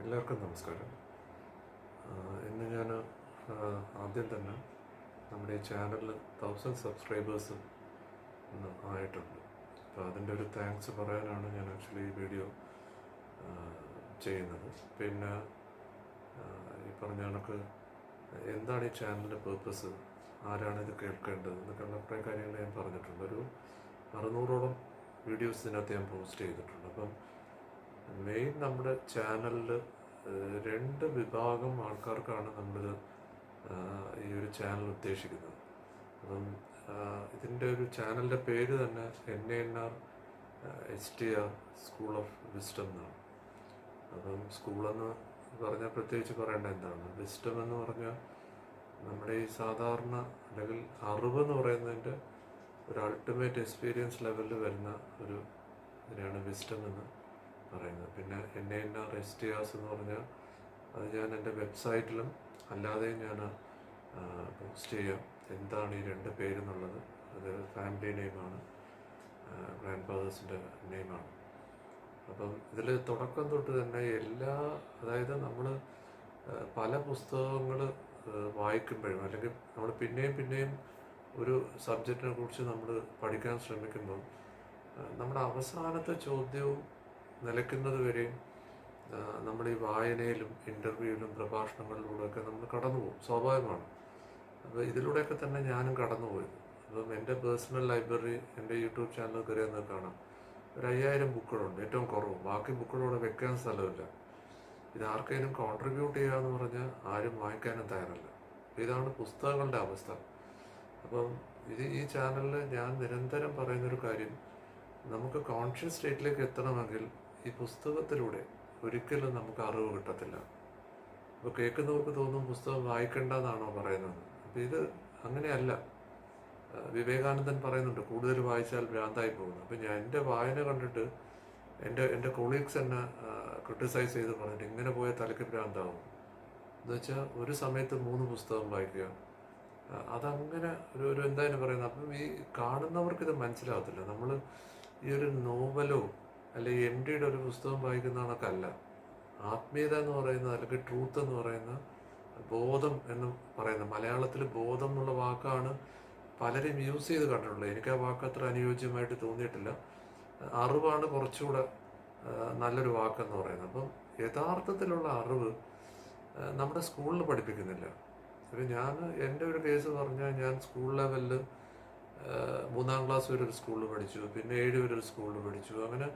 എല്ലാവർക്കും നമസ്കാരം. ഇന്ന് ഞാൻ ആദ്യം തന്നെ നമ്മുടെ ഈ ചാനലിൽ 1000 സബ്സ്ക്രൈബേഴ്സ് ഇന്ന് ആയിട്ടുണ്ട്. അപ്പോൾ അതിൻ്റെ ഒരു താങ്ക്സ് പറയാനാണ് ഞാൻ ആക്ച്വലി ഈ വീഡിയോ ചെയ്യുന്നത്. പിന്നെ ഈ പറഞ്ഞ കണക്ക് എന്താണ് ഈ ചാനലിൻ്റെ പേർപ്പസ്, ആരാണ് ഇത് കേൾക്കേണ്ടത് എന്നൊക്കെയുള്ള കുറേ കാര്യങ്ങൾ ഞാൻ പറഞ്ഞിട്ടുണ്ട്. ഒരു 600ഓളം വീഡിയോസ് ഇതിനകത്ത് ഞാൻ പോസ്റ്റ് ചെയ്തിട്ടുണ്ട്. അപ്പം മെയിൻ നമ്മുടെ ചാനലിൽ രണ്ട് വിഭാഗം ആൾക്കാർക്കാണ് നമ്മൾ ഈ ഒരു ചാനൽ ഉദ്ദേശിക്കുന്നത്. അപ്പം ഇതിൻ്റെ ഒരു ചാനലിൻ്റെ പേര് തന്നെ NANR STR school of wisdom എന്നാണ്. അപ്പം സ്കൂളെന്ന് പറഞ്ഞാൽ പ്രത്യേകിച്ച് പറയേണ്ട എന്താണ്, വിസ്ഡം എന്ന് പറഞ്ഞാൽ നമ്മുടെ ഈ സാധാരണ അല്ലെങ്കിൽ അറിവെന്ന് പറയുന്നതിൻ്റെ ഒരു അൾട്ടിമേറ്റ് എക്സ്പീരിയൻസ് ലെവലിൽ വരുന്ന ഒരു ഇതിനെയാണ് വിസ്ഡം എന്ന് പറയുന്നത്. പിന്നെ NANR STRs എന്ന് പറഞ്ഞാൽ അത് ഞാൻ എൻ്റെ വെബ്സൈറ്റിലും അല്ലാതെയും ഞാൻ പോസ്റ്റ് ചെയ്യാം. എന്താണ് ഈ രണ്ട് പേരെന്നുള്ളത്, അത് ഫാമിലി നെയിമാണ്, ഗ്രാൻഡ് ഫാദേഴ്സിൻ്റെ നെയിമാണ്. അപ്പം ഇതിൽ തുടക്കം തൊട്ട് തന്നെ അതായത് നമ്മൾ പല പുസ്തകങ്ങൾ വായിക്കുമ്പോഴും അല്ലെങ്കിൽ നമ്മൾ പിന്നെയും ഒരു സബ്ജക്റ്റിനെ കുറിച്ച് നമ്മൾ പഠിക്കാൻ ശ്രമിക്കുമ്പോൾ നമ്മുടെ അവസാനത്തെ ചോദ്യവും നിലയ്ക്കുന്നത് വരെയും നമ്മൾ ഈ വായനയിലും ഇൻ്റർവ്യൂവിലും പ്രഭാഷണങ്ങളിലൂടെയൊക്കെ നമ്മൾ കടന്നു പോകും, സ്വാഭാവികമാണ്. അപ്പോൾ ഇതിലൂടെയൊക്കെ തന്നെ ഞാനും കടന്നുപോയത്. അപ്പം എൻ്റെ പേഴ്സണൽ ലൈബ്രറി എൻ്റെ യൂട്യൂബ് ചാനൽ കയറിയെന്ന് കാണാം, ഒരു 5000 ബുക്കുകളുണ്ട്, ഏറ്റവും കുറവ്. ബാക്കി ബുക്കുകളോടെ വെക്കാൻ സ്ഥലമില്ല. ഇത് ആർക്കെങ്കിലും കോൺട്രിബ്യൂട്ട് ചെയ്യാമെന്ന് പറഞ്ഞാൽ ആരും വാങ്ങിക്കാനും തയ്യാറല്ല. ഇതാണ് പുസ്തകങ്ങളുടെ അവസ്ഥ. അപ്പം ഈ ചാനലിൽ ഞാൻ നിരന്തരം പറയുന്നൊരു കാര്യം, നമുക്ക് കോൺഷ്യസ് സ്റ്റേറ്റിലേക്ക് എത്തണമെങ്കിൽ ഈ പുസ്തകത്തിലൂടെ ഒരിക്കലും നമുക്ക് അറിവ് കിട്ടത്തില്ല. അപ്പോൾ കേൾക്കുന്നവർക്ക് തോന്നും പുസ്തകം വായിക്കേണ്ടെന്നാണോ പറയുന്നത്. അപ്പോൾ ഇത് അങ്ങനെയല്ല. വിവേകാനന്ദൻ പറയുന്നുണ്ട് കൂടുതൽ വായിച്ചാൽ ഭ്രാന്തായി പോകുന്നു. അപ്പോൾ ഞാൻ എൻ്റെ വായന കണ്ടിട്ട് എൻ്റെ കൊളീഗ്സ് എന്നെ ക്രിട്ടിസൈസ് ചെയ്ത് പറഞ്ഞിട്ട് ഇങ്ങനെ പോയ തലയ്ക്ക് ഭ്രാന്താവും എന്ന് വെച്ചാൽ ഒരു സമയത്ത് 3 പുസ്തകം വായിക്കുക, അതങ്ങനെ ഒരു എന്തായാലും പറയുന്നത്. അപ്പം ഈ കാണുന്നവർക്കിത് മനസ്സിലാവത്തില്ല. നമ്മൾ ഈ ഒരു നോവലോ അല്ലെങ്കിൽ MD ഒരു പുസ്തകം വായിക്കുന്ന കണക്കല്ല. ആത്മീയത എന്ന് പറയുന്നത് അല്ലെങ്കിൽ ട്രൂത്ത് എന്ന് പറയുന്ന ബോധം എന്ന് പറയുന്ന, മലയാളത്തിൽ ബോധം എന്നുള്ള വാക്കാണ് പലരും യൂസ് ചെയ്ത് കണ്ടിട്ടുള്ളത്. എനിക്ക് ആ വാക്ക് അത്ര അനുയോജ്യമായിട്ട് തോന്നിയിട്ടില്ല. അറിവാണ് കുറച്ചുകൂടെ നല്ലൊരു വാക്കെന്ന് പറയുന്നത്. അപ്പം യഥാർത്ഥത്തിലുള്ള അറിവ് നമ്മുടെ സ്കൂളിൽ പഠിപ്പിക്കുന്നില്ല. അപ്പോൾ എൻ്റെ ഒരു കേസ് പറഞ്ഞാൽ, ഞാൻ സ്കൂൾ ലെവലിൽ 3ാം ക്ലാസ് വരെ ഒരു സ്കൂളിൽ പഠിച്ചു, പിന്നെ 7 വരെ ഒരു സ്കൂളിൽ പഠിച്ചു. അങ്ങനെ